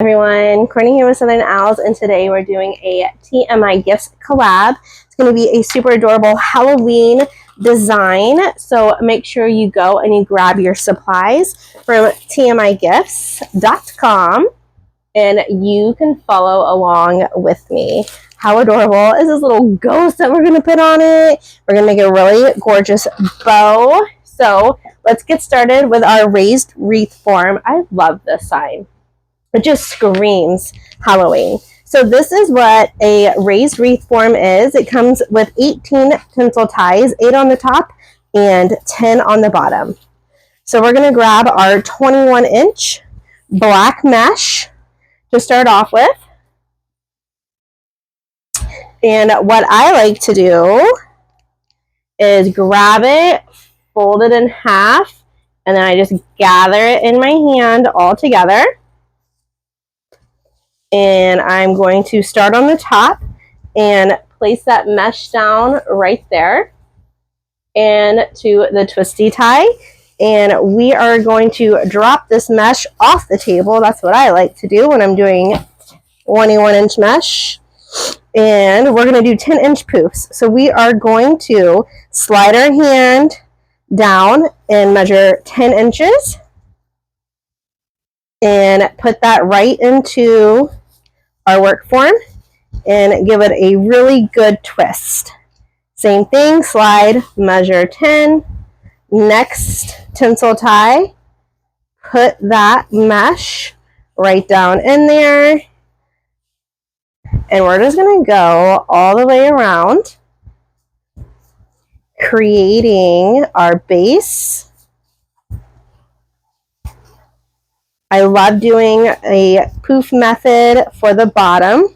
Everyone, Courtney here with Southern Owls, and today we're doing a TMI Gifts collab. It's going to be a super adorable Halloween design, so make sure you go and you grab your supplies from tmigifts.com and you can follow along with me. How adorable is this little ghost that we're going to put on it? We're going to make a really gorgeous bow. So let's get started with our raised wreath form. I love this sign. It just screams Halloween. So this is what a raised wreath form is. It comes with 18 tinsel ties, 8 on the top and 10 on the bottom. So we're going to grab our 21-inch black mesh to start off with. And what I like to do is grab it, fold it in half, and then I just gather it in my hand all together. And I'm going to start on the top and place that mesh down right there and to the twisty tie. And we are going to drop this mesh off the table. That's what I like to do when I'm doing 21-inch mesh. And we're going to do 10-inch poofs. So we are going to slide our hand down and measure 10 inches. And put that right into our work form and give it a really good twist. Same thing, slide, measure 10. Next tinsel tie, put that mesh right down in there. And we're just going to go all the way around, creating our base. I love doing a poof method for the bottom.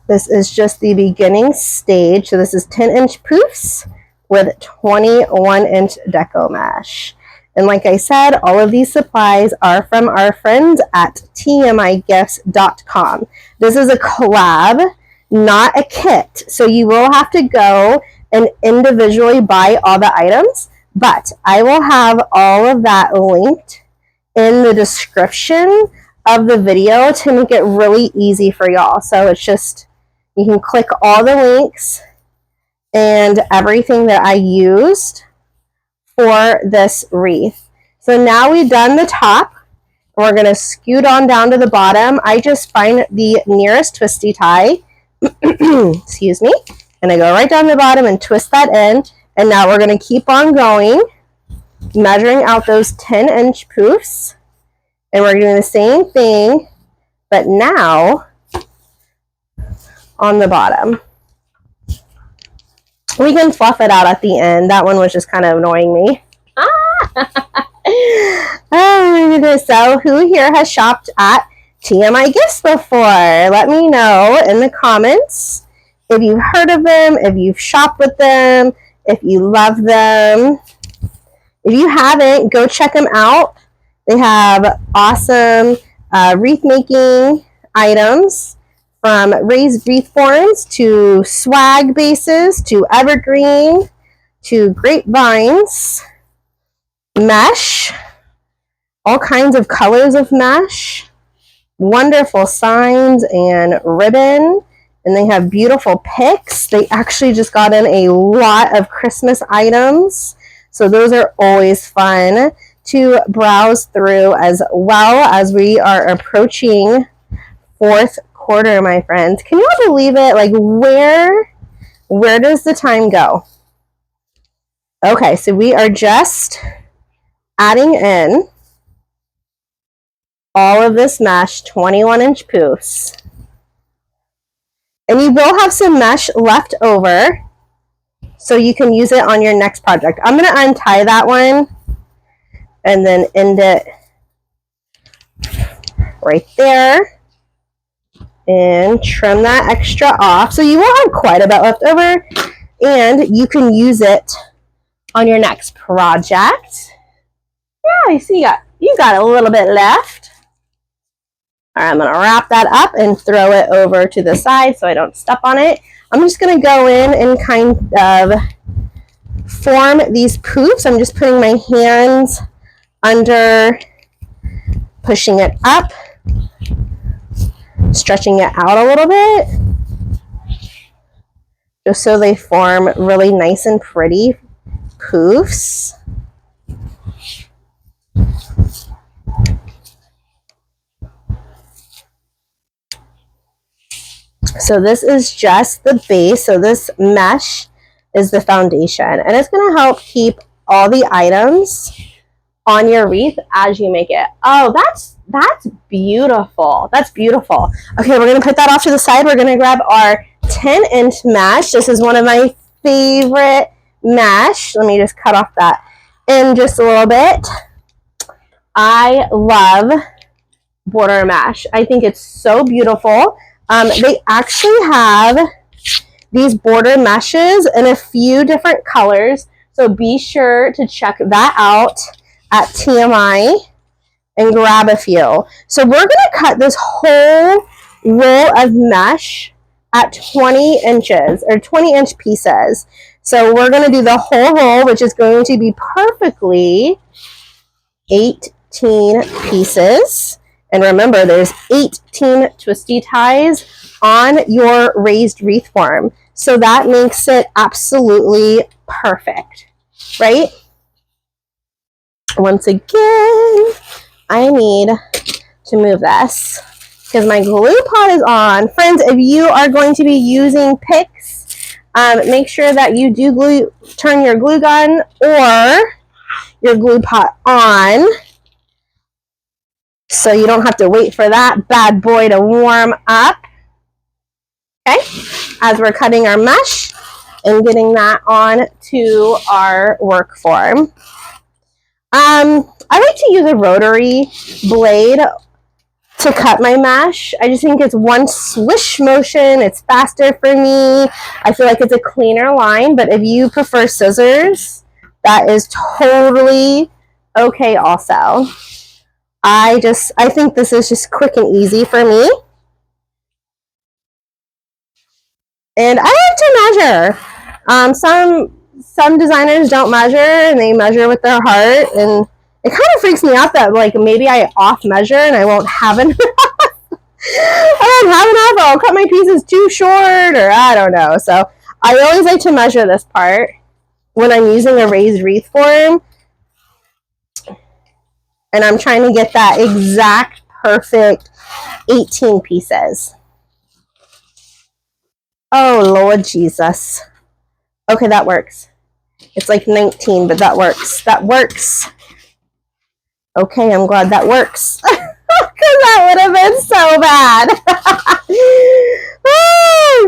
This is just the beginning stage. So this is 10-inch poofs with 21-inch deco mesh. And like I said, all of these supplies are from our friends at tmigifts.com. This is a collab, not a kit. So you will have to go and individually buy all the items. But I will have all of that linked in the description of the video to make it really easy for y'all. So it's just, you can click all the links and everything that I used for this wreath. So now we've done the top. We're going to scoot on down to the bottom. I just find the nearest twisty tie, excuse me, and I go right down the bottom and twist that in. And now we're going to keep on going, measuring out those 10-inch poofs. And we're doing the same thing, but now on the bottom. We can fluff it out at the end. That one was just kind of annoying me. Oh my goodness. So who here has shopped at TMI Gifts before? Let me know in the comments if you've heard of them, if you've shopped with them, if you love them. If you haven't, go check them out. They have awesome wreath making items, from raised wreath forms to swag bases to evergreen to grapevines, mesh, all kinds of colors of mesh, wonderful signs and ribbon. And they have beautiful picks. They actually just got in a lot of Christmas items. So those are always fun to browse through, as well as we are approaching fourth quarter, my friends. Can you all believe it? Like, where does the time go? Okay, so we are just adding in all of this mesh, 21-inch poofs. And you will have some mesh left over, so you can use it on your next project. I'm going to untie that one and then end it right there and trim that extra off. So you will have quite a bit left over, and you can use it on your next project. Yeah, I see you got a little bit left. All right, I'm going to wrap that up and throw it over to the side so I don't step on it. I'm just going to go in and kind of form these poofs. I'm just putting my hands under, pushing it up, stretching it out a little bit, just so they form really nice and pretty poofs. So this is just the base. So this mesh is the foundation, and it's going to help keep all the items on your wreath as you make it. Oh, that's beautiful. That's beautiful. Okay, we're going to put that off to the side. We're going to grab our 10-inch mesh. This is one of my favorite mesh. Let me just cut off that in just a little bit. I love border mesh. I think it's so beautiful. They actually have these border meshes in a few different colors, so be sure to check that out at TMI and grab a few. So we're going to cut this whole roll of mesh at 20 inches or 20-inch pieces. So we're going to do the whole roll, which is going to be perfectly 18 pieces. And remember, there's 18 twisty ties on your raised wreath form. So that makes it absolutely perfect, right? Once again, I need to move this because my glue pot is on. Friends, if you are going to be using picks, make sure that you do turn your glue gun or your glue pot on, so you don't have to wait for that bad boy to warm up. Okay, as we're cutting our mesh and getting that on to our work form. I like to use a rotary blade to cut my mesh. I just think it's one swish motion. It's faster for me. I feel like it's a cleaner line, but if you prefer scissors, that is totally okay also. I think this is just quick and easy for me. And I like to measure. Some designers don't measure, and they measure with their heart, and it kind of freaks me out that like maybe I off measure and I won't have enough. I won't have enough, or I'll cut my pieces too short, or I don't know. So I always like to measure this part when I'm using a raised wreath form. And I'm trying to get that exact perfect 18 pieces. Oh, Lord Jesus. Okay, that works. It's like 19, but that works. That works. Okay, I'm glad that works. Because that would have been so bad. Oh,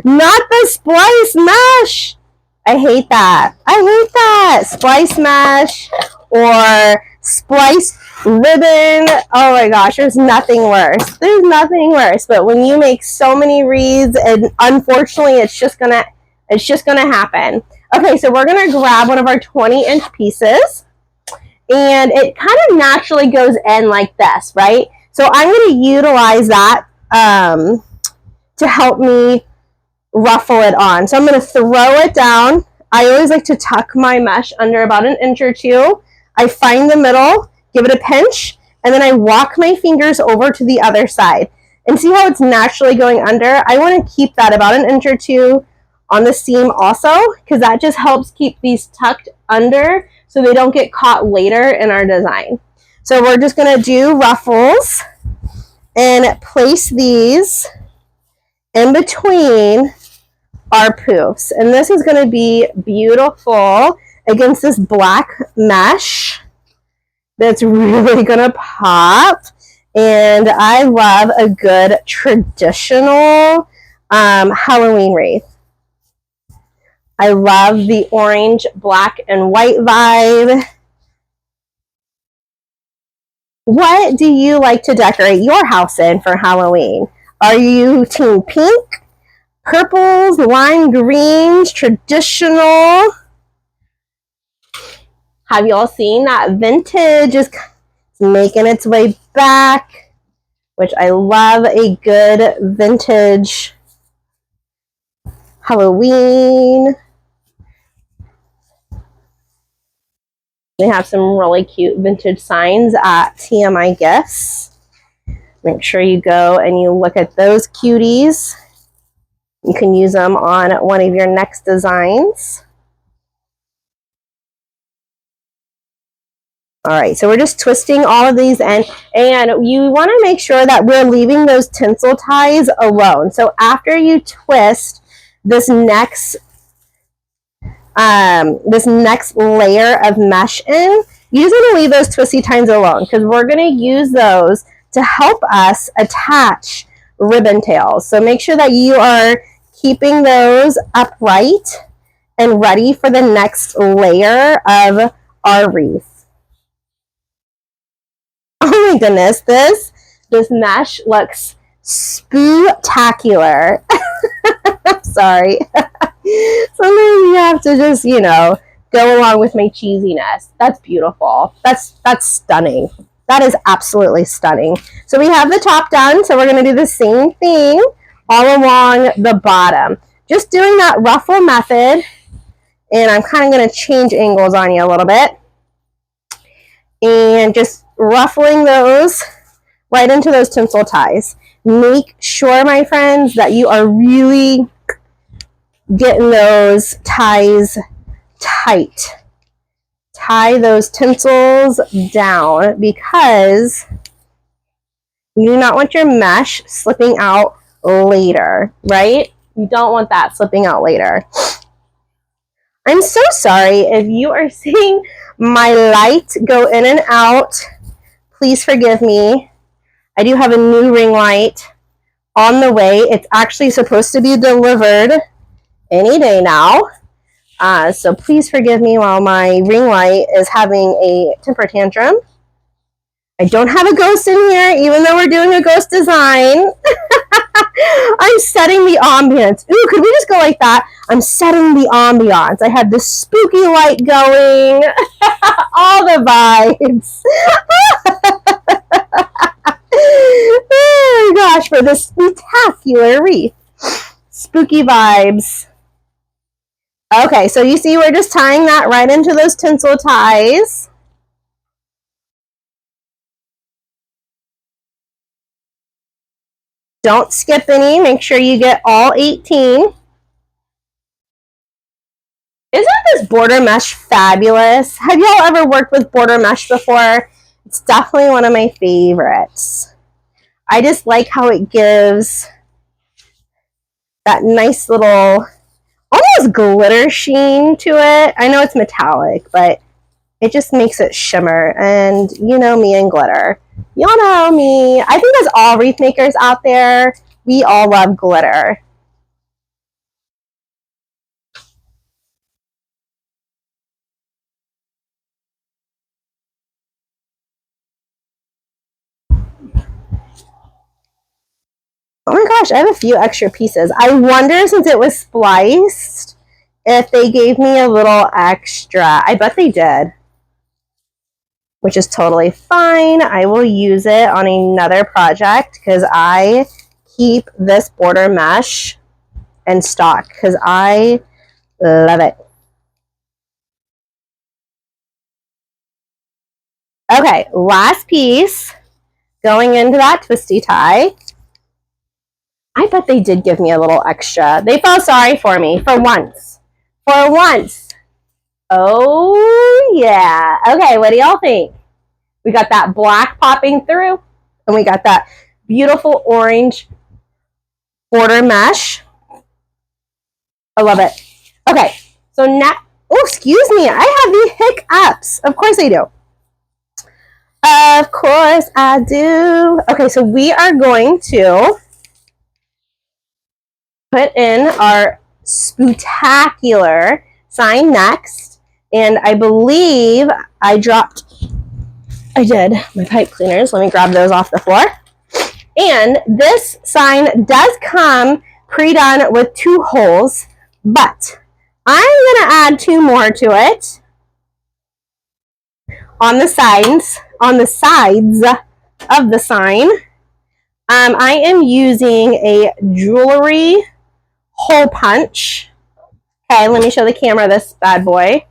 no. Not the splice mesh. I hate that. I hate that. Splice mesh or splice ribbon. Oh my gosh, there's nothing worse. There's nothing worse. But when you make so many wreaths, and unfortunately it's just gonna happen. Okay, so we're gonna grab one of our 20-inch pieces, and it kind of naturally goes in like this, right? So I'm gonna utilize that to help me ruffle it on. So I'm going to throw it down. I always like to tuck my mesh under about 1 inch or 2. I find the middle, give it a pinch, and then I walk my fingers over to the other side. And see how it's naturally going under? I want to keep that about 1 inch or 2 on the seam also, because that just helps keep these tucked under so they don't get caught later in our design. So we're just going to do ruffles and place these in between our poofs, and this is going to be beautiful against this black mesh that's really going to pop. And I love a good traditional Halloween wreath. I love the orange, black, and white vibe. What do you like to decorate your house in for Halloween? Are you team pink, purples, lime greens, traditional? Have y'all seen that vintage is making its way back, which I love a good vintage Halloween. They have some really cute vintage signs at TMI Gifts. Make sure you go and you look at those cuties. You can use them on one of your next designs. All right, so we're just twisting all of these in, and you want to make sure that we're leaving those tinsel ties alone. So after you twist this next layer of mesh in, you just want to leave those twisty ties alone because we're going to use those to help us attach ribbon tails. So make sure that you are keeping those upright and ready for the next layer of our wreath. Oh my goodness, this mesh looks spooktacular. Sorry. Sometimes you have to just, you know, go along with my cheesiness. That's beautiful. That's stunning. That is absolutely stunning. So we have the top done, so we're going to do the same thing all along the bottom. Just doing that ruffle method, and I'm kind of going to change angles on you a little bit. And just ruffling those right into those tinsel ties. Make sure, my friends, that you are really getting those ties tight. Tie those tinsels down because you do not want your mesh slipping out later, right? You don't want that slipping out later. I'm so sorry if you are seeing my light go in and out. Please forgive me. I do have a new ring light on the way. It's actually supposed to be delivered any day now. So please forgive me while my ring light is having a temper tantrum. I don't have a ghost in here, even though we're doing a ghost design. I'm setting the ambiance. Ooh, could we just go like that? I'm setting the ambiance. I had this spooky light going. All the vibes. Oh my gosh, for this spectacular wreath. Spooky vibes. Okay, so you see we're just tying that right into those tinsel ties. Don't skip any. Make sure you get all 18. Isn't this border mesh fabulous? Have y'all ever worked with border mesh before? It's definitely one of my favorites. I just like how it gives that nice little almost glitter sheen to it. I know it's metallic, but it just makes it shimmer. And you know me and glitter. Y'all know me. I think as all wreath makers out there, we all love glitter. Oh my gosh, I have a few extra pieces. I wonder, since it was spliced, if they gave me a little extra. I bet they did, which is totally fine. I will use it on another project because I keep this border mesh in stock because I love it. Okay, last piece going into that twisty tie. I bet they did give me a little extra. They felt sorry for me for once. For once. Oh, yeah. Okay, what do y'all think? We got that black popping through, and we got that beautiful orange border mesh. I love it. Okay, so now, oh, excuse me, I have the hiccups. Of course I do. Of course I do. Okay, so we are going to put in our spooktacular sign next. And I believe I did my pipe cleaners. Let me grab those off the floor. And this sign does come pre-done with 2 holes, but I'm going to add 2 more to it on the sides of the sign. I am using a jewelry hole punch. Okay, let me show the camera this bad boy.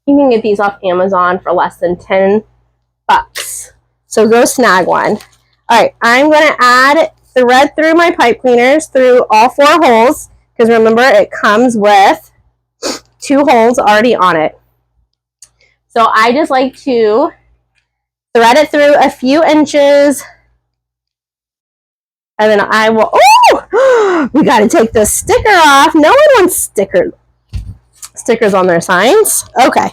You can get these off Amazon for less than 10 bucks. So go snag one. All right, I'm going to add thread through my pipe cleaners through all 4 holes, because remember it comes with 2 holes already on it. So I just like to thread it through a few inches, and then I will, oh, we got to take the sticker off. No one wants stickers on their signs. Okay,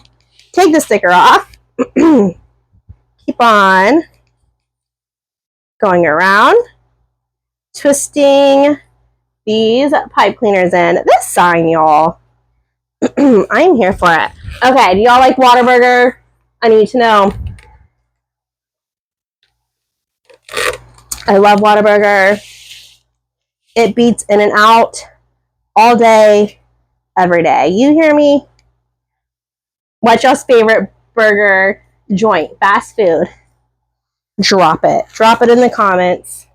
take the sticker off. Keep on going around, twisting these pipe cleaners in. This sign, y'all, I'm here for it. Okay, do y'all like Whataburger? I need to know. I love Whataburger. It beats In-N-Out all day, every day. You hear me? What's y'all's favorite burger joint? Fast food. Drop it. Drop it in the comments.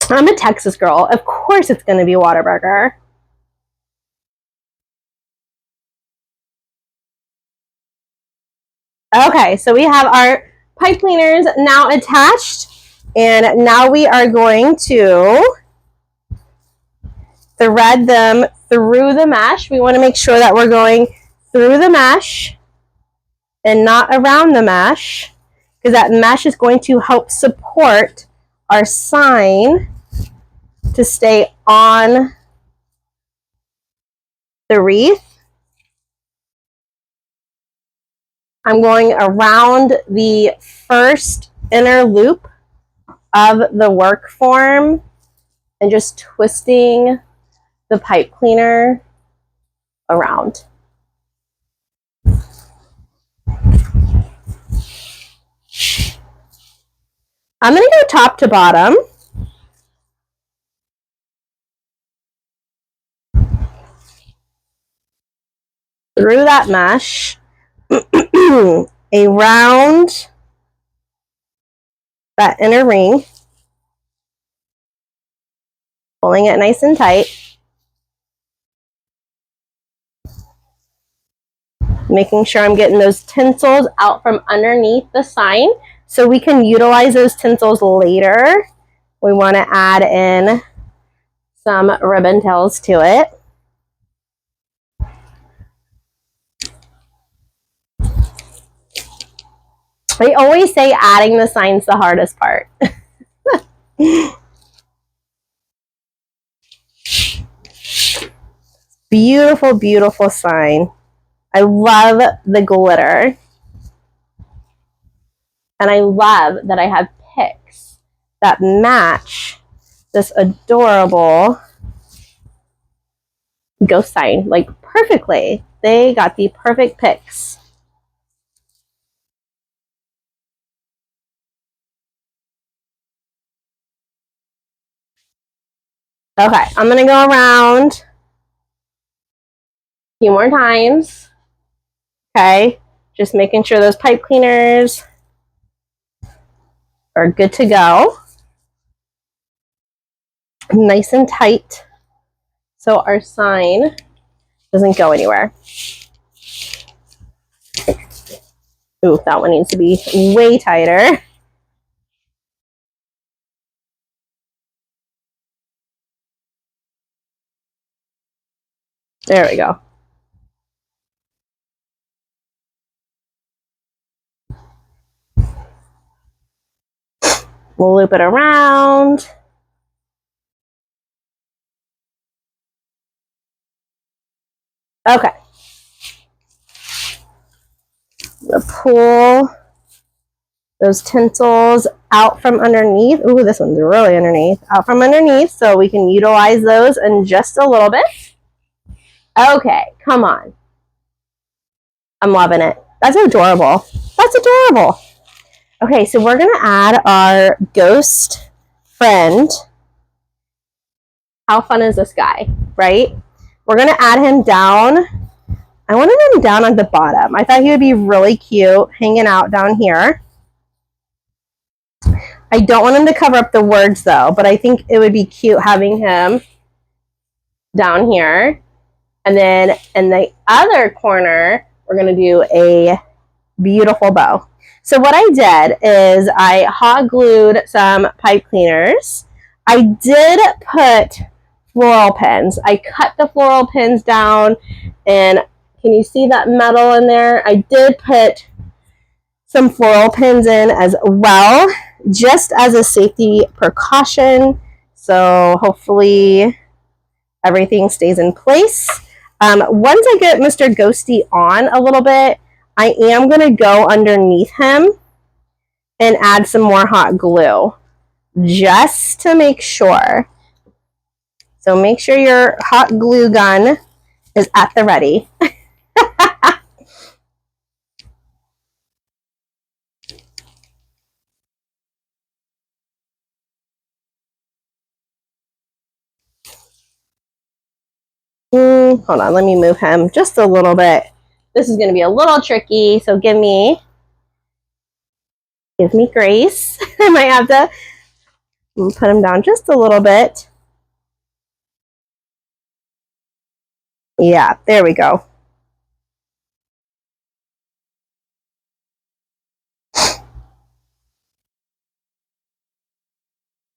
I'm a Texas girl. Of course it's going to be Whataburger. Okay, so we have our pipe cleaners now attached, and now we are going to thread them through the mesh. We want to make sure that we're going through the mesh and not around the mesh, because that mesh is going to help support our sign to stay on the wreath. I'm going around the first inner loop of the work form and just twisting the pipe cleaner around. I'm going to go top to bottom. Through that mesh, around that inner ring, pulling it nice and tight, making sure I'm getting those tinsels out from underneath the sign so we can utilize those tinsels later. We want to add in some ribbon tails to it. They always say adding the sign's the hardest part. Beautiful, beautiful sign. I love the glitter. And I love that I have picks that match this adorable ghost sign, like perfectly. They got the perfect picks. Okay, I'm gonna go around a few more times. Okay, just making sure those pipe cleaners are good to go. Nice and tight so our sign doesn't go anywhere. Ooh, that one needs to be way tighter. There we go. We'll loop it around. Okay. We'll pull those tinsels out from underneath. Ooh, this one's really underneath. Out from underneath, so we can utilize those in just a little bit. Okay, come on. I'm loving it. That's adorable. That's adorable. Okay, so we're going to add our ghost friend. How fun is this guy, right? We're going to add him down. I wanted him down at the bottom. I thought he would be really cute hanging out down here. I don't want him to cover up the words though, but I think it would be cute having him down here. And then in the other corner, we're going to do a beautiful bow. So what I did is I hot glued some pipe cleaners. I did put floral pins. I cut the floral pins down, and can you see that metal in there? I did put some floral pins in as well, just as a safety precaution. So hopefully everything stays in place. Once I get Mr. Ghosty on a little bit, I am going to go underneath him and add some more hot glue just to make sure. So make sure your hot glue gun is at the ready. Hold on, let me move him just a little bit. This is going to be a little tricky, so give me grace. I might have to put him down just a little bit. Yeah, there we go.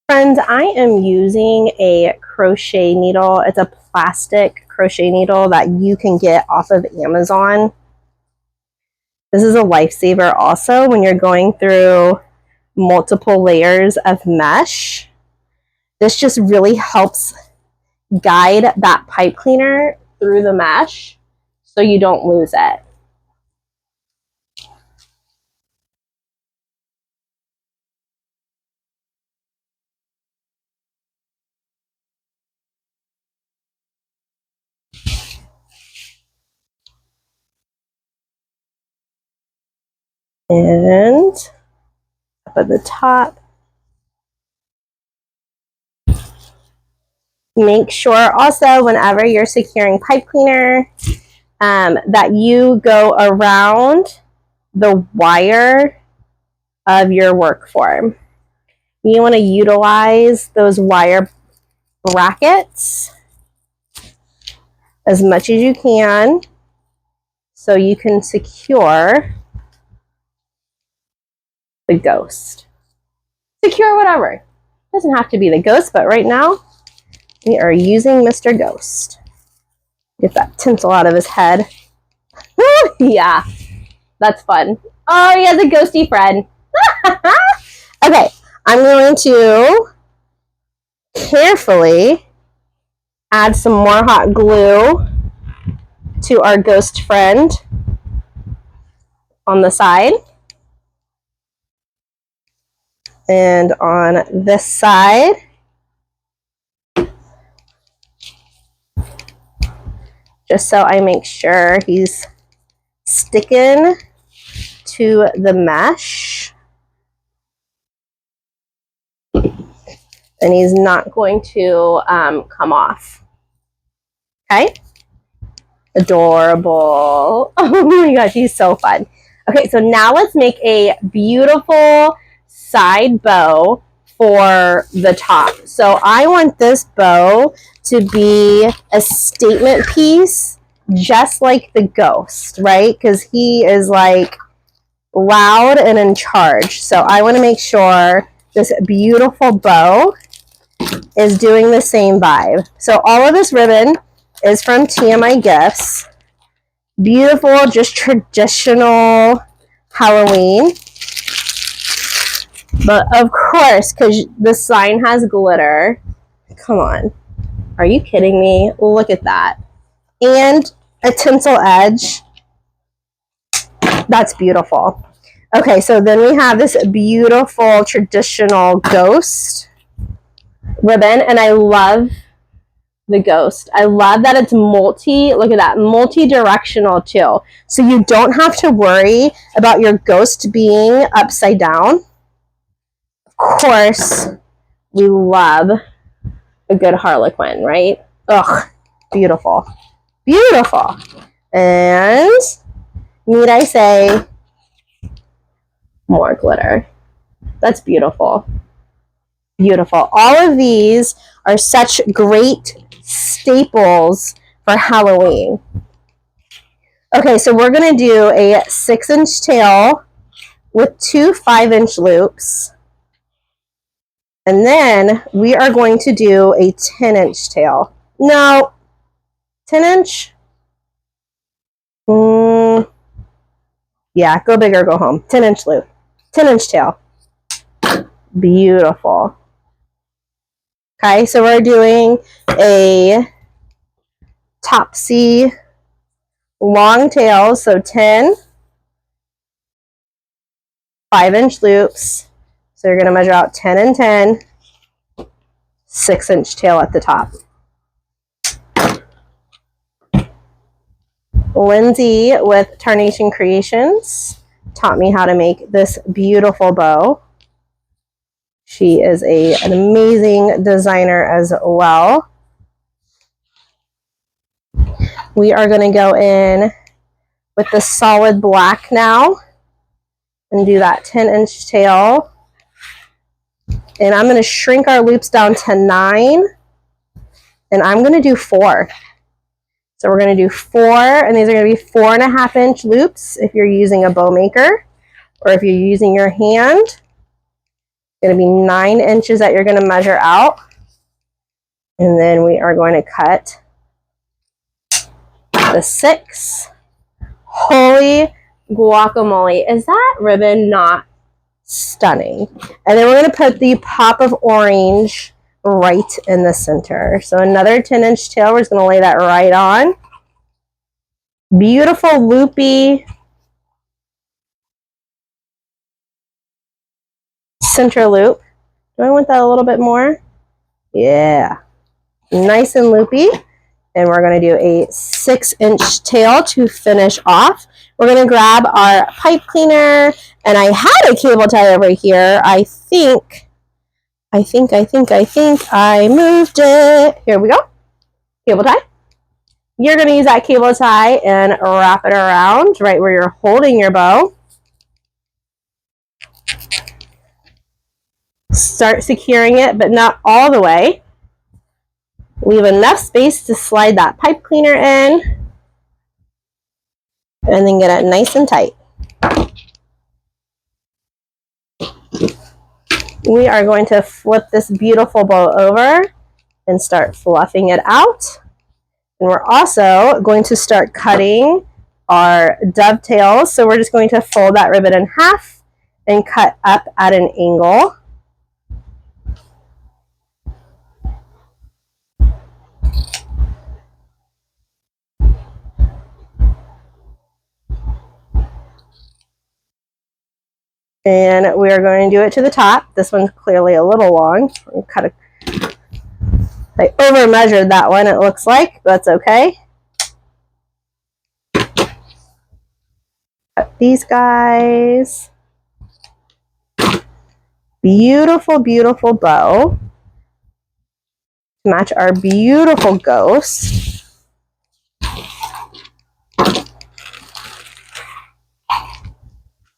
Friends, I am using a crochet needle. It's a plastic crochet needle that you can get off of Amazon. This is a lifesaver also when you're going through multiple layers of mesh. This just really helps guide that pipe cleaner through the mesh so you don't lose it. And up at the top, make sure also whenever you're securing pipe cleaner that you go around the wire of your work form. You want to utilize those wire brackets as much as you can so you can secure the ghost. Secure whatever. It doesn't have to be the ghost, but right now we are using Mr. Ghost. Get that tinsel out of his head. Yeah, that's fun. Oh, he has a ghosty friend. Okay, I'm going to carefully add some more hot glue to our ghost friend on the side. And on this side, just so I make sure he's sticking to the mesh. And he's not going to come off. Okay? Adorable. Oh my gosh, he's so fun. Okay, so now let's make a beautiful side bow for the top. So I want this bow to be a statement piece, just like the ghost, right? Because he is like loud and in charge. So I want to make sure this beautiful bow is doing the same vibe. So all of this ribbon is from TMI Gifts. Beautiful, just traditional Halloween. But of course, because the sign has glitter. Come on. Are you kidding me? Look at that. And a tinsel edge. That's beautiful. Okay, so then we have this beautiful traditional ghost ribbon, and I love the ghost. I love that it's look at that, multi-directional too. So you don't have to worry about your ghost being upside down. Of course, we love a good harlequin, right? Ugh, beautiful. Beautiful. And need I say more glitter. That's beautiful. Beautiful. All of these are such great staples for Halloween. Okay, so we're going to do a 6-inch tail with 2 5-inch loops. And then we are going to do a 10-inch tail. No, 10-inch? Yeah, go big or go home. 10-inch loop. 10-inch tail. Beautiful. Okay, so we're doing a Topsy long tail, so 10 5-inch loops. So you're going to measure out 10 and 10, 6-inch tail at the top. Lindsay with Tarnation Creations taught me how to make this beautiful bow. She is an amazing designer as well. We are going to go in with the solid black now and do that 10-inch tail. And I'm going to shrink our loops down to 9. And I'm going to do 4. So we're going to do 4, and these are going to be 4.5-inch loops if you're using a bow maker, or if you're using your hand. It's going to be 9 inches that you're going to measure out. And then we are going to cut the 6. Holy guacamole. Is that ribbon not stunning? And then we're going to put the pop of orange right in the center. So another 10-inch tail, we're just going to lay that right on. Beautiful loopy center loop. Do I want that a little bit more? Yeah. Nice and loopy. And we're going to do a 6-inch tail to finish off. We're going to grab our pipe cleaner, and I had a cable tie over here. I think I moved it. Here we go. Cable tie. You're going to use that cable tie and wrap it around right where you're holding your bow. Start securing it, but not all the way. Leave enough space to slide that pipe cleaner in, and then get it nice and tight. We are going to flip this beautiful bow over and start fluffing it out. And we're also going to start cutting our dovetails. So we're just going to fold that ribbon in half and cut up at an angle. And we are going to do it to the top. This one's clearly a little long. I over measured that one, it looks like. That's okay. Cut these guys. Beautiful, beautiful bow. Match our beautiful ghost.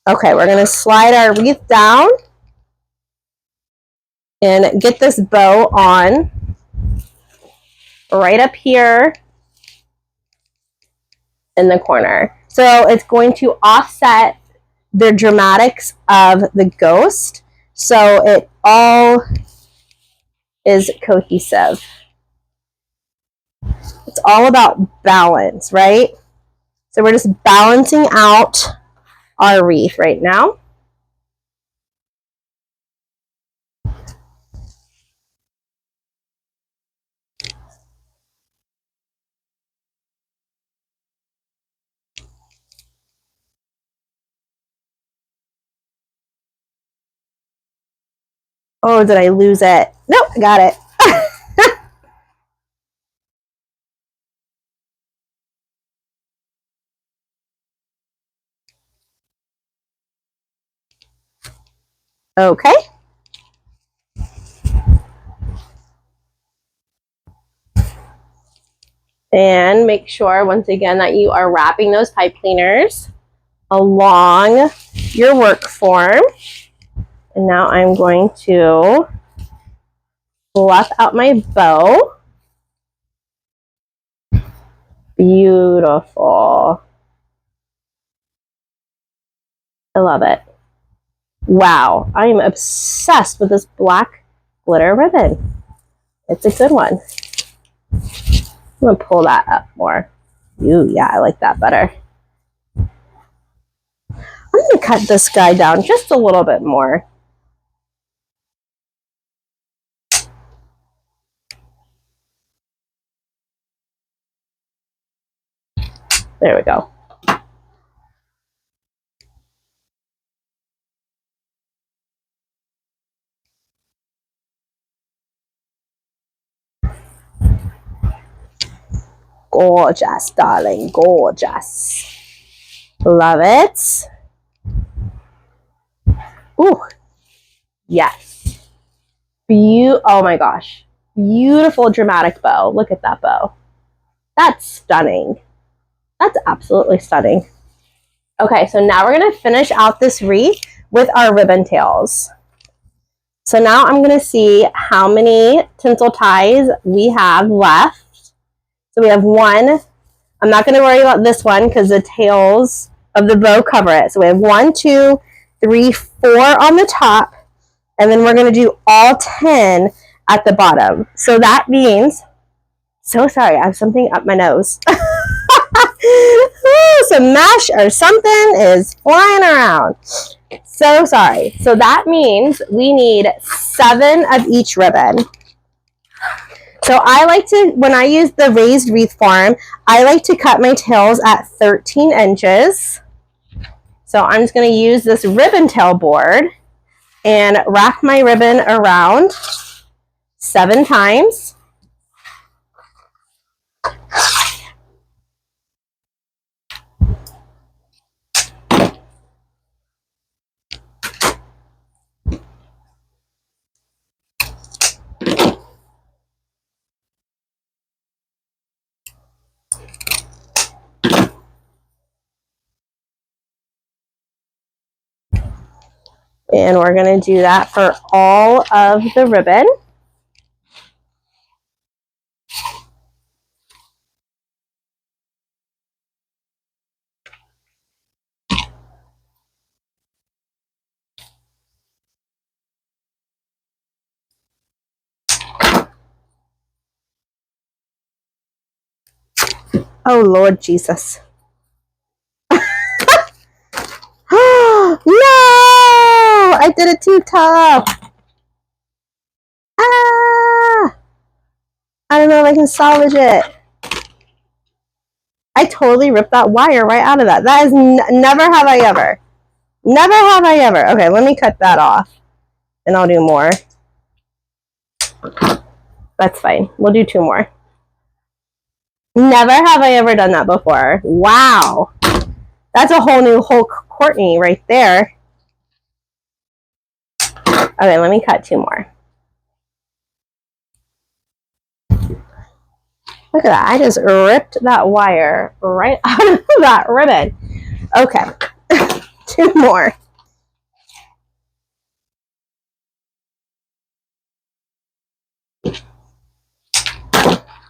Okay, we're going to slide our wreath down and get this bow on right up here in the corner. So it's going to offset the dramatics of the ghost, so it all is cohesive. It's all about balance, right? So we're just balancing out our wreath right now. Oh, did I lose it? Nope, I got it. Okay. And make sure, once again, that you are wrapping those pipe cleaners along your work form. And now I'm going to fluff out my bow. Beautiful. I love it. Wow, I am obsessed with this black glitter ribbon. It's a good one. I'm gonna pull that up more. Ooh, yeah, I like that better. I'm gonna cut this guy down just a little bit more. There we go. Gorgeous, darling, gorgeous. Love it. Ooh, yes. Oh my gosh. Beautiful dramatic bow. Look at that bow. That's stunning. That's absolutely stunning. Okay, so now we're going to finish out this wreath with our ribbon tails. So now I'm going to see how many tinsel ties we have left. So we have one. I'm not going to worry about this one because the tails of the bow cover it. So we have 1, 2, 3, 4 on the top, and then we're going to do all 10 at the bottom. So that means, so sorry, I have something up my nose. Some mesh or something is flying around. So sorry. So that means we need 7 of each ribbon. So I like to, when I use the raised wreath form, I like to cut my tails at 13 inches. So I'm just going to use this ribbon tail board and wrap my ribbon around 7 times. And we're going to do that for all of the ribbon. Oh, Lord Jesus. No! I did it too tough. Ah! I don't know if I can salvage it. I totally ripped that wire right out of that. That is never have I ever. Never have I ever. Okay, let me cut that off. And I'll do more. That's fine. We'll do 2 more. Never have I ever done that before. Wow. That's a whole new Hulk Courtney right there. Okay, let me cut 2 more. Look at that. I just ripped that wire right out of that ribbon. Okay. 2 more.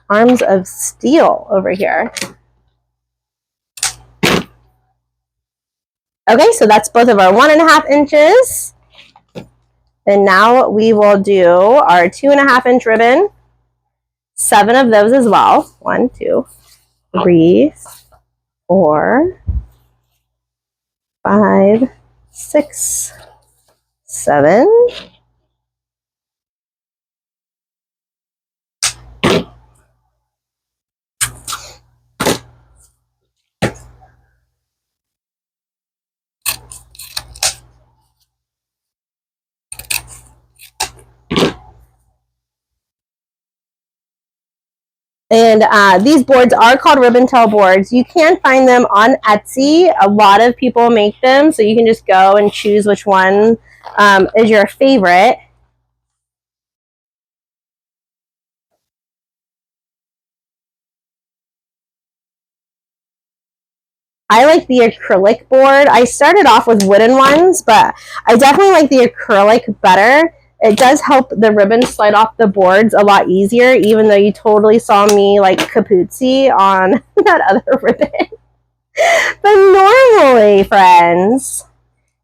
Arms of steel over here. Okay, so that's both of our 1.5 inches. And now we will do our 2.5 inch ribbon. 7 of those as well. 1, 2, 3, 4, 5, 6, 7. And these boards are called ribbon tail boards. You can find them on Etsy. A lot of people make them, so you can just go and choose which one is your favorite. I like the acrylic board. I started off with wooden ones, but I definitely like the acrylic better It does help the ribbon slide off the boards a lot easier, even though you totally saw me like kapootsy on that other ribbon. But normally, friends,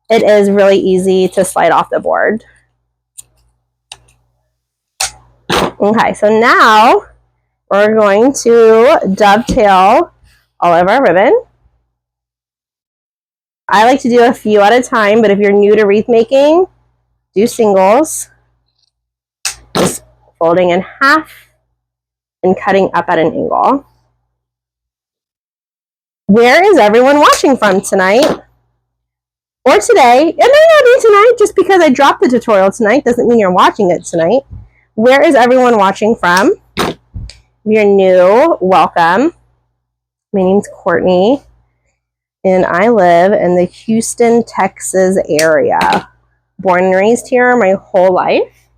it is really easy to slide off the board. Okay, so now we're going to dovetail all of our ribbon. I like to do a few at a time, but if you're new to wreath making, do singles. Just folding in half and cutting up at an angle. Where is everyone watching from tonight? Or today? It may not be tonight. Just because I dropped the tutorial tonight doesn't mean you're watching it tonight. Where is everyone watching from? If you're new, welcome. My name's Courtney, and I live in the Houston, Texas area. Born and raised here my whole life.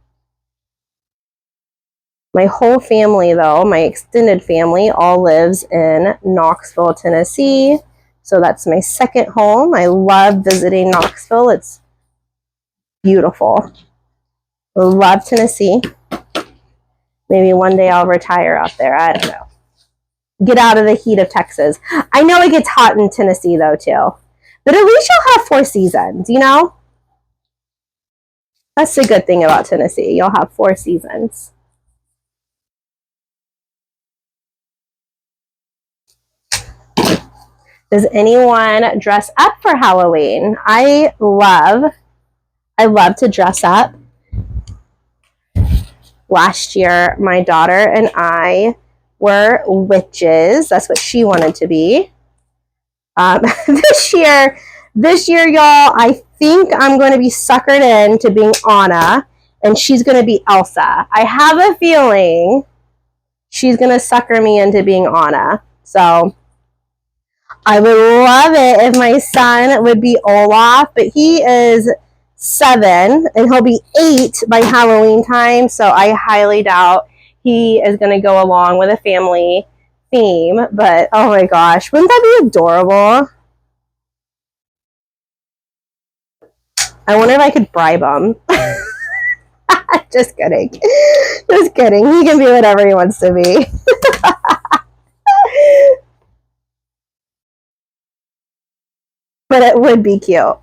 My whole family, though, my extended family, all lives in Knoxville, Tennessee. So that's my second home. I love visiting Knoxville. It's beautiful. I love Tennessee. Maybe one day I'll retire out there. I don't know. Get out of the heat of Texas. I know it gets hot in Tennessee, though, too. But at least you'll have 4 seasons, you know? That's the good thing about Tennessee. You'll have 4 seasons. Does anyone dress up for Halloween? I love to dress up. Last year, my daughter and I were witches. That's what she wanted to be. This year, y'all, I think I'm going to be suckered into being Anna, and she's going to be Elsa. I have a feeling she's going to sucker me into being Anna. So I would love it if my son would be Olaf, but he is 7 and he'll be 8 by Halloween time, so I highly doubt he is going to go along with a family theme. But oh my gosh, wouldn't that be adorable? I wonder if I could bribe him. Just kidding. Just kidding. He can be whatever he wants to be. But it would be cute.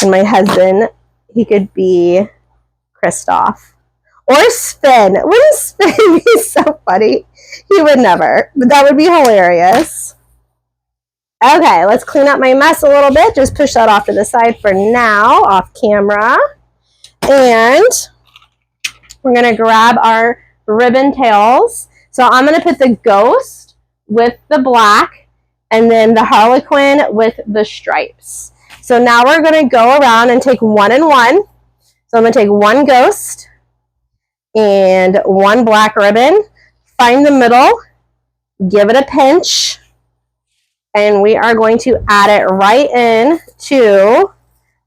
And my husband, he could be Kristoff. Or Sven. Wouldn't Sven be so funny? He would never. But that would be hilarious. Okay, let's clean up my mess a little bit. Just push that off to the side for now, off camera. And we're going to grab our ribbon tails. So I'm going to put the ghost with the black and then the harlequin with the stripes. So now we're going to go around and take 1 and 1. So I'm going to take 1 ghost and 1 black ribbon, find the middle, give it a pinch, and we are going to add it right in to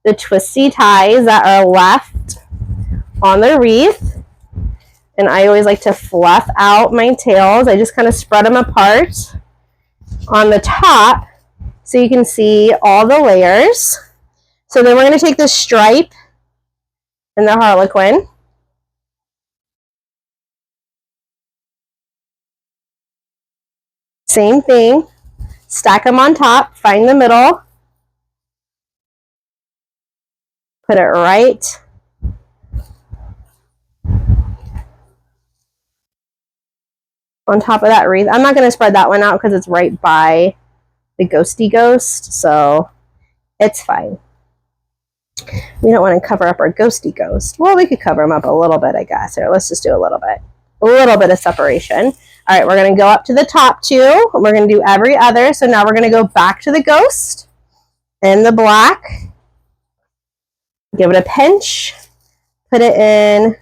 the twisty ties that are left on the wreath. And I always like to fluff out my tails. I just kind of spread them apart on the top so you can see all the layers. So then we're going to take the stripe and the harlequin. Same thing. Stack them on top, find the middle, put it right on top of that wreath. I'm not going to spread that one out because it's right by the ghosty ghost, so it's fine. We don't want to cover up our ghosty ghost. Well, we could cover him up a little bit, I guess. Here, let's just do a little bit. A little bit of separation. All right, we're going to go up to the top 2. We're going to do every other. So now we're going to go back to the ghost and the black. Give it a pinch. Put it in.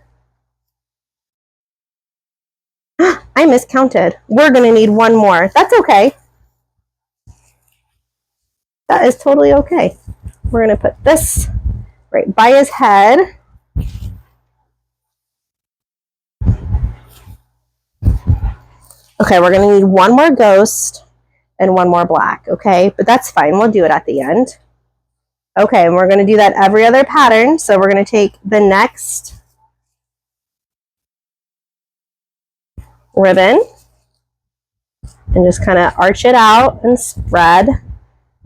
I miscounted. We're going to need 1 more. That's okay. That is totally okay. We're going to put this right by his head. Okay, we're going to need 1 more ghost and 1 more black, okay? But that's fine. We'll do it at the end. Okay, and we're going to do that every other pattern. So we're going to take the next ribbon and just kind of arch it out and spread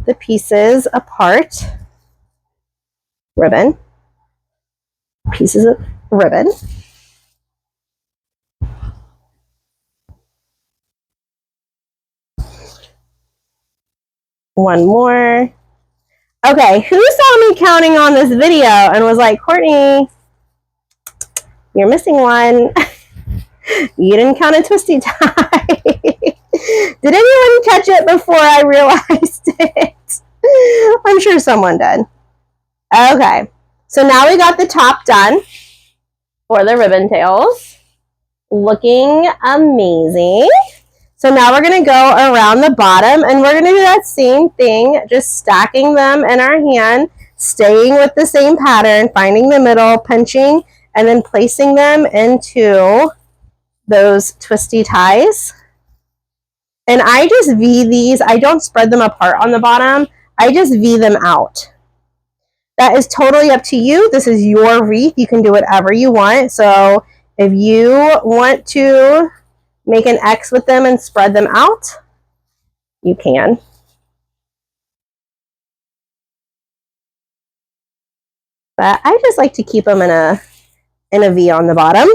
the pieces apart. Ribbon, pieces of ribbon. One more. Okay, who saw me counting on this video and was like, Courtney, you're missing one. You didn't count a twisty tie. Did anyone catch it before I realized it? I'm sure someone did. Okay, so now we got the top done for the ribbon tails. Looking amazing. So now we're going to go around the bottom and we're going to do that same thing, just stacking them in our hand, staying with the same pattern, finding the middle, pinching, and then placing them into those twisty ties. And I just V these. I don't spread them apart on the bottom. I just V them out. That is totally up to you. This is your wreath. You can do whatever you want. So if you want to make an X with them and spread them out, you can. But I just like to keep them in a V on the bottom.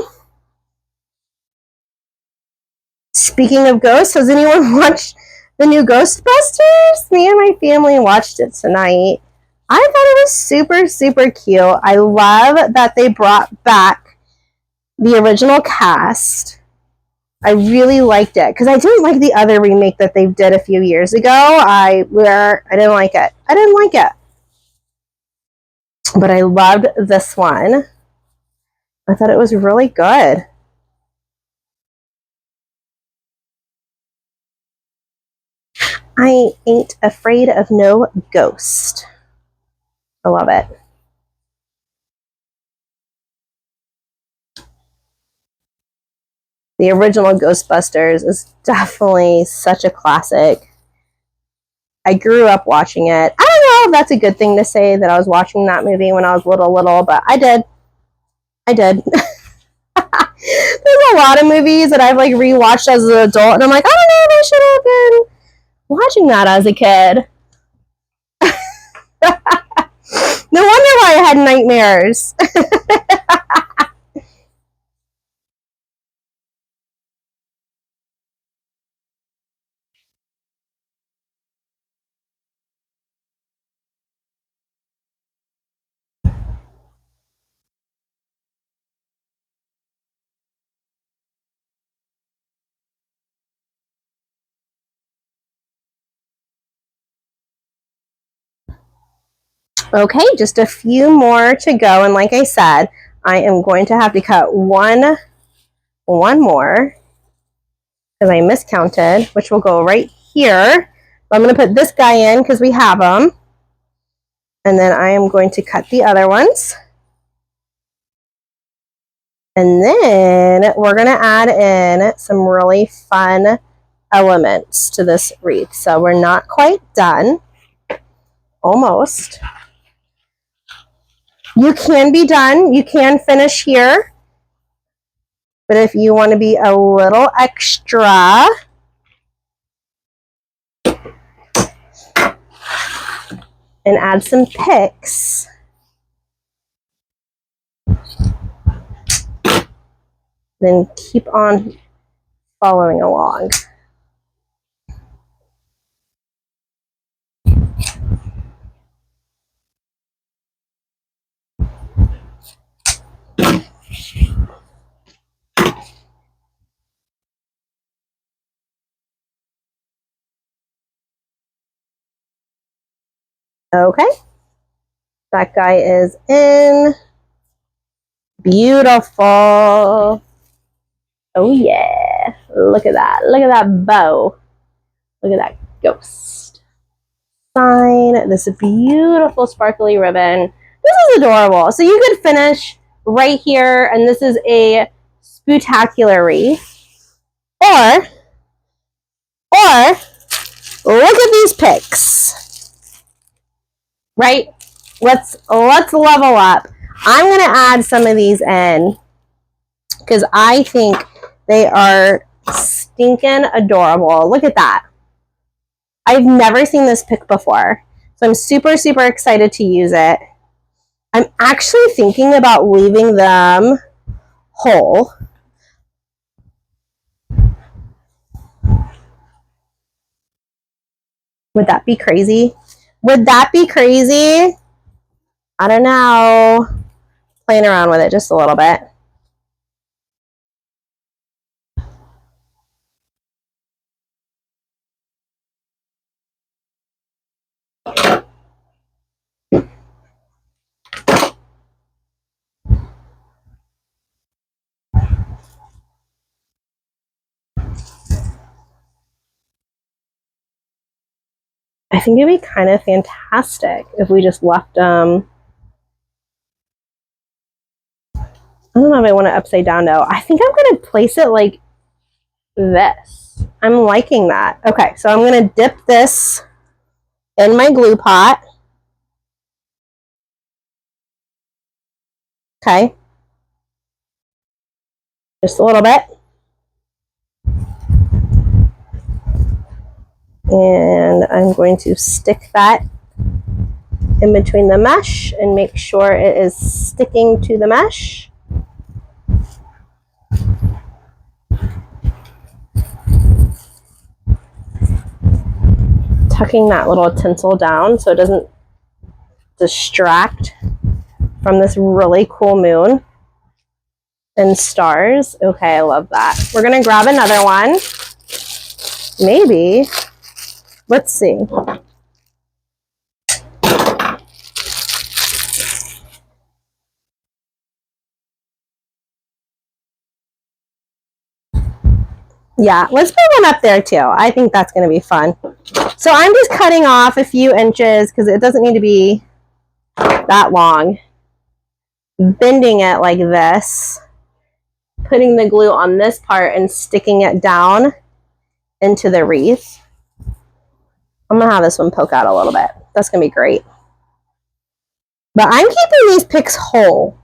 Speaking of ghosts, has anyone watched the new Ghostbusters? Me and my family watched it tonight. I thought it was super, super cute. I love that they brought back the original cast. I really liked it because I didn't like the other remake that they did a few years ago. I didn't like it. I didn't like it. But I loved this one. I thought it was really good. I ain't afraid of no ghost. I love it. The original Ghostbusters is definitely such a classic. I grew up watching it. I don't know if that's a good thing to say that I was watching that movie when I was little, but I did. I did. There's a lot of movies that I've like rewatched as an adult, and I'm like, I don't know if I should have been watching that as a kid. No wonder why I had nightmares. Okay, just a few more to go, and like I said, I am going to have to cut one more because I miscounted, which will go right here. I'm going to put this guy in because we have them, and then I am going to cut the other ones. And then we're going to add in some really fun elements to this wreath. So we're not quite done. Almost. You can be done. You can finish here. But if you want to be a little extra, and add some picks, then keep on following along. Okay, that guy is in. Beautiful. Oh yeah, look at that. Look at that bow. Look at that ghost. Sign this beautiful sparkly ribbon. This is adorable. So you could finish right here, and this is a spectacular wreath. Or look at these pics. Right? let's level up. I'm going to add some of these in because I think they are stinking adorable. Look at that. I've never seen this pick before. So I'm super, super excited to use it. I'm actually thinking about leaving them whole. Would that be crazy? Would that be crazy? I don't know. Playing around with it just a little bit. I think it'd be kind of fantastic if we just left them. I don't know if I want it upside down though. I think I'm going to place it like this. I'm liking that. Okay, so I'm going to dip this in my glue pot. Okay. Just a little bit. And I'm going to stick that in between the mesh and make sure it is sticking to the mesh. Tucking that little tinsel down so it doesn't distract from this really cool moon and stars. Okay, I love that. We're gonna grab another one. Maybe. Let's see. Yeah, let's put one up there too. I think that's going to be fun. So I'm just cutting off a few inches because it doesn't need to be that long. Bending it like this. Putting the glue on this part and sticking it down into the wreath. I'm going to have this one poke out a little bit. That's going to be great. But I'm keeping these picks whole.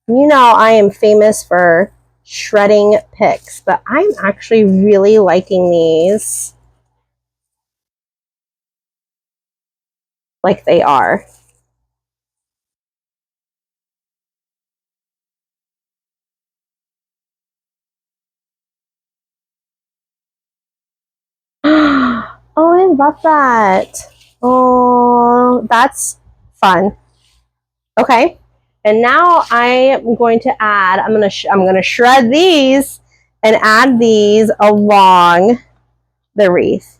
You know I am famous for shredding picks, but I'm actually really liking these like they are. Oh, I love that. Oh, that's fun. Okay. And now I am going to add, I'm going to shred these and add these along the wreath.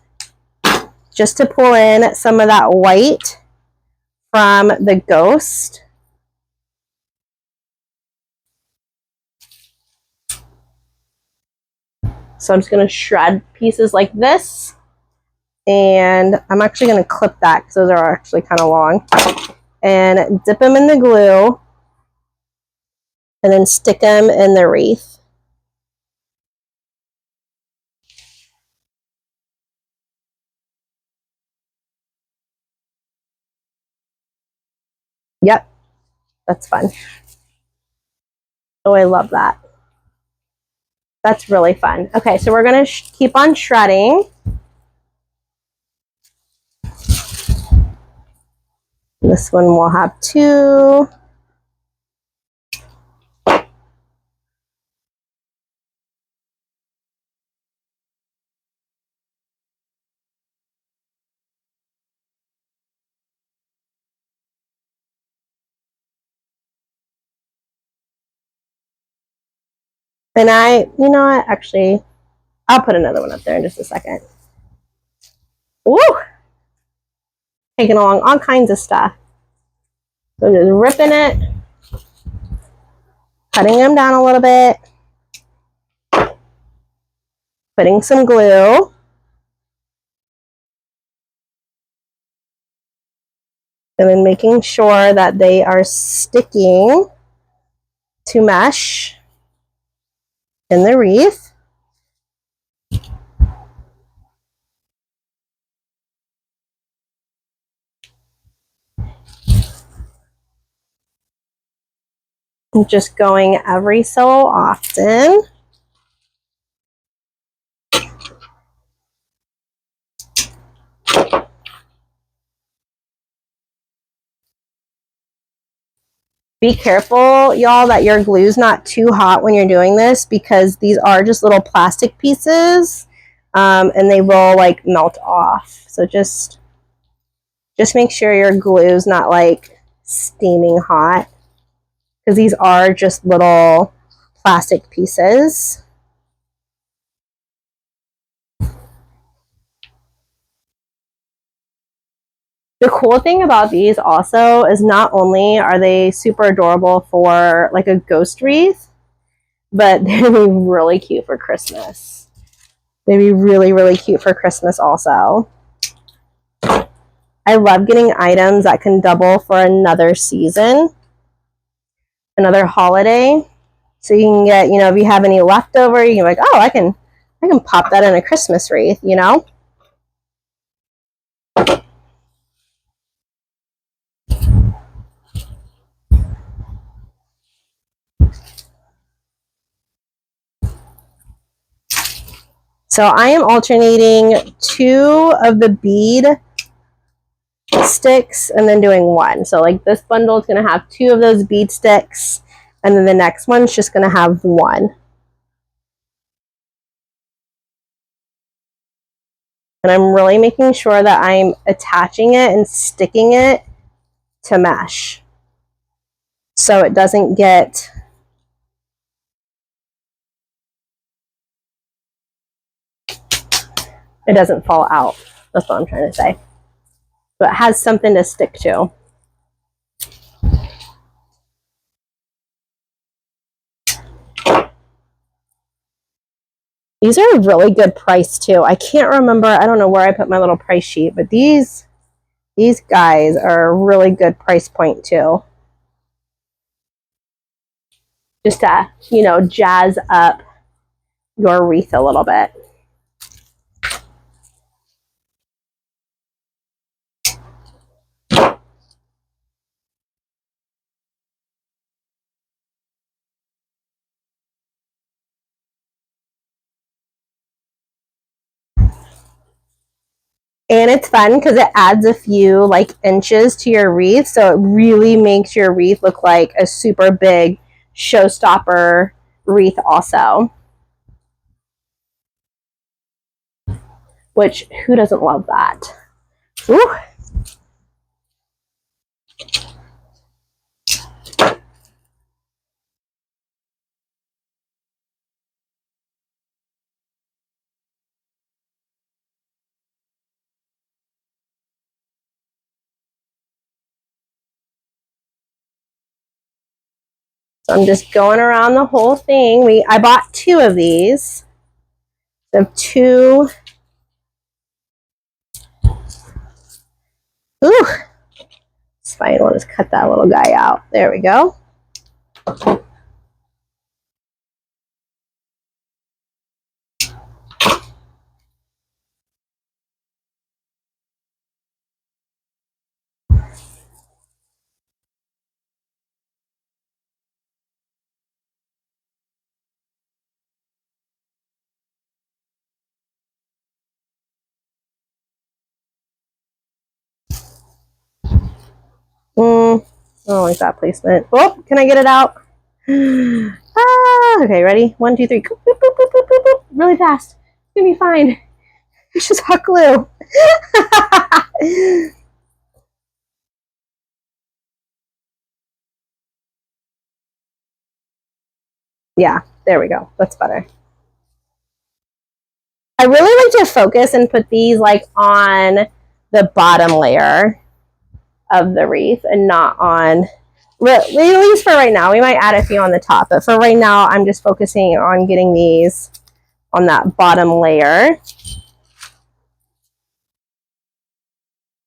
Just to pull in some of that white from the ghost. So I'm just going to shred pieces like this. And I'm actually going to clip that because those are actually kind of long. And dip them in the glue. And then stick them in the wreath. Yep, that's fun. Oh, I love that. That's really fun. Okay, so we're going to keep on shredding. This one will have 2. And you know what, actually, I'll put another one up there in just a second. Woo! Taking along all kinds of stuff. So I'm just ripping it, cutting them down a little bit, putting some glue. And then making sure that they are sticking to mesh in the wreath. I'm just going every so often. Be careful, y'all, that your glue's not too hot when you're doing this, because these are just little plastic pieces, and they will like melt off. So just make sure your glue's not like steaming hot, because these are just little plastic pieces. The cool thing about these also is not only are they super adorable for like a ghost wreath, but they'd be really cute for Christmas. They'd be really, really cute for Christmas also. I love getting items that can double for another season, another holiday. So you can get, if you have any leftover, you can be like, oh, I can pop that in a Christmas wreath, So I am alternating 2 of the bead sticks and then doing 1. So like this bundle is going to have 2 of those bead sticks, and then the next one's just going to have 1. And I'm really making sure that I'm attaching it and sticking it to mesh, so it doesn't get it doesn't fall out. That's what I'm trying to say. So it has something to stick to. These are a really good price too. I can't remember, I don't know where I put my little price sheet, but these guys are a really good price point too. Just to, jazz up your wreath a little bit. And it's fun because it adds a few like inches to your wreath, so it really makes your wreath look like a super big showstopper wreath also. Which, who doesn't love that? Ooh. So I'm just going around the whole thing. I bought 2 of these. So 2. Ooh. It's fine. We'll just cut that little guy out. There we go. I don't like that placement. Oh, can I get it out? Okay, ready? 1, 2, 3. Boop, boop, boop, boop, boop, boop. Really fast. It's gonna be fine. It's just hot glue. Yeah, there we go. That's better. I really like to focus and put these like on the bottom layer of the wreath and not on, at least for right now. We might add a few on the top, but for right now, I'm just focusing on getting these on that bottom layer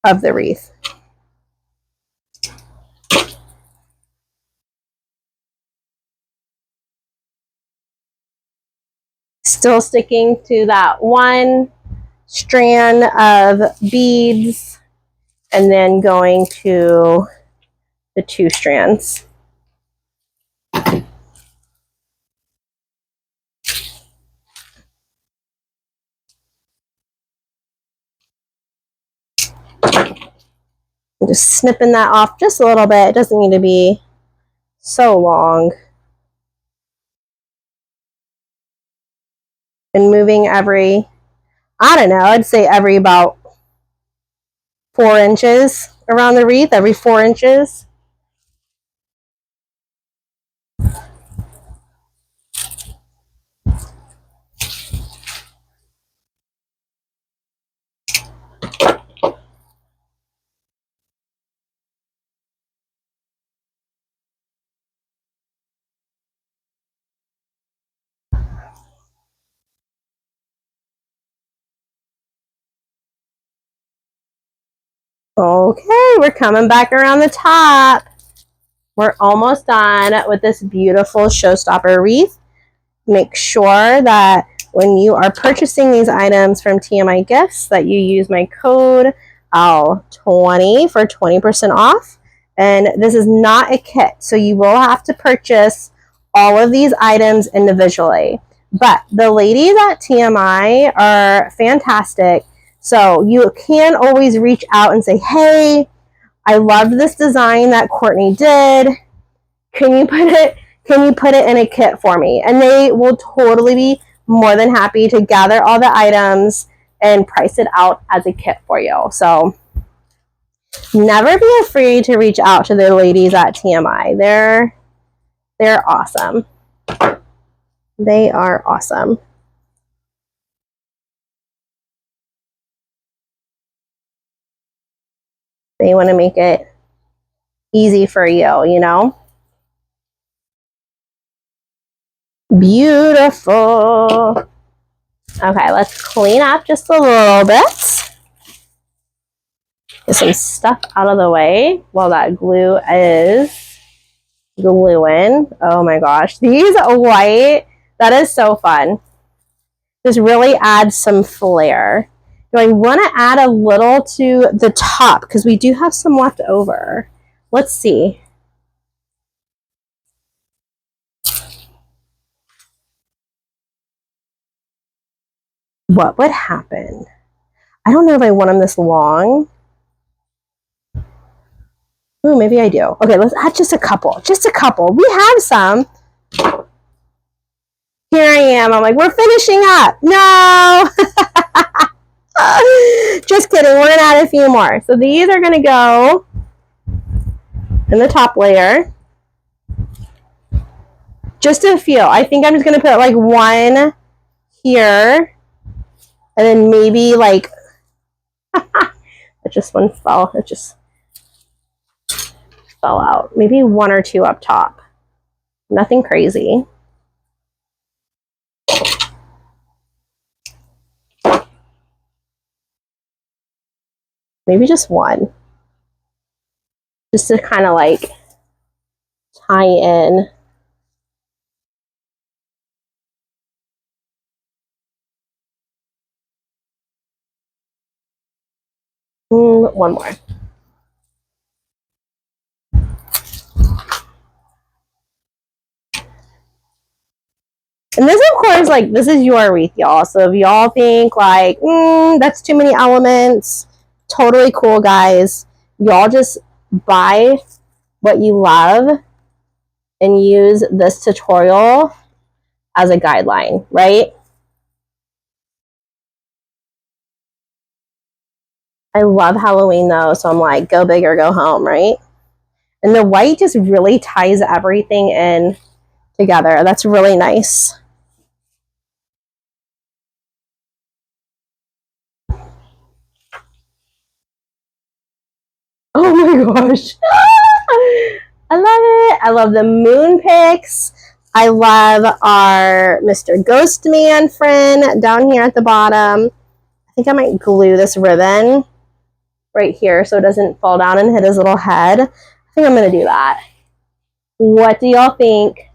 of the wreath. Still sticking to that 1 strand of beads and then going to the 2 strands. I'm just snipping that off just a little bit. It doesn't need to be so long. And moving every, I don't know, I'd say every about 4 inches around the wreath, every 4 inches. Okay, we're coming back around the top. We're almost done with this beautiful showstopper wreath. Make sure that when you are purchasing these items from TMI Gifts that you use my code AL20 for 20% off. And this is not a kit, so you will have to purchase all of these items individually. But the ladies at TMI are fantastic. So you can always reach out and say, hey, I loved this design that Courtney did. Can you put it in a kit for me? And they will totally be more than happy to gather all the items and price it out as a kit for you. So never be afraid to reach out to the ladies at TMI. They're awesome. They are awesome. They want to make it easy for you, you know? Beautiful. Okay, let's clean up just a little bit. Get some stuff out of the way while that glue is gluing. Oh my gosh, these white, that is so fun. This really adds some flair. Do I want to add a little to the top? Because we do have some left over. Let's see. What would happen? I don't know if I want them this long. Ooh, maybe I do. Okay, let's add just a couple. Just a couple. We have some. Here I am. I'm like, we're finishing up. No. Just kidding. We're going to add a few more. So these are going to go in the top layer. Just a few. I think I'm just going to put like one here. And then maybe like, it just one fell. It just fell out. Maybe 1 or 2 up top. Nothing crazy. Maybe just 1. Just to kind of like tie in. One more. And this, of course, like, this is your wreath, y'all. So if y'all think, like, that's too many elements, totally cool, guys. Y'all just buy what you love and use this tutorial as a guideline, right? I love Halloween, though, so I'm like, go big or go home, right? And the white just really ties everything in together. That's really nice. Oh my gosh. I love it. I love the moon pics. I love our Mr. Ghost Man friend down here at the bottom. I think I might glue this ribbon right here so it doesn't fall down and hit his little head. I think I'm going to do that. What do y'all think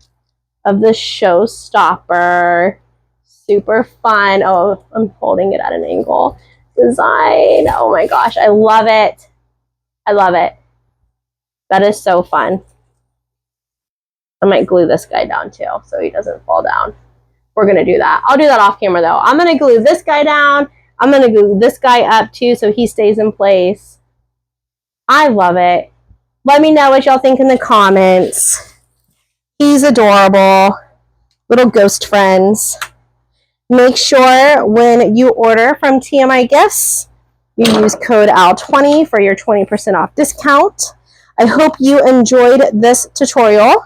of the showstopper? Super fun. Oh, I'm holding it at an angle. Design. Oh my gosh. I love it. I love it. That is so fun. I might glue this guy down too so he doesn't fall down. We're going to do that. I'll do that off camera though. I'm going to glue this guy down. I'm going to glue this guy up too so he stays in place. I love it. Let me know what y'all think in the comments. He's adorable. Little ghost friends. Make sure when you order from TMI Gifts, you use code AL20 for your 20% off discount. I hope you enjoyed this tutorial.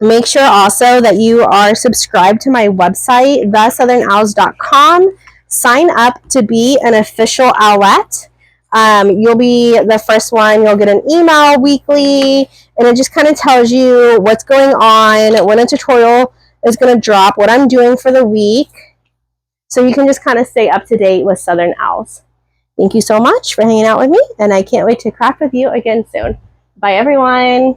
Make sure also that you are subscribed to my website, theSouthernOwls.com. Sign up to be an official owlet. You'll be the first one. You'll get an email weekly, and it just kind of tells you what's going on, when a tutorial is going to drop, what I'm doing for the week, so you can just kind of stay up to date with Southern Owls. Thank you so much for hanging out with me, and I can't wait to craft with you again soon. Bye, everyone.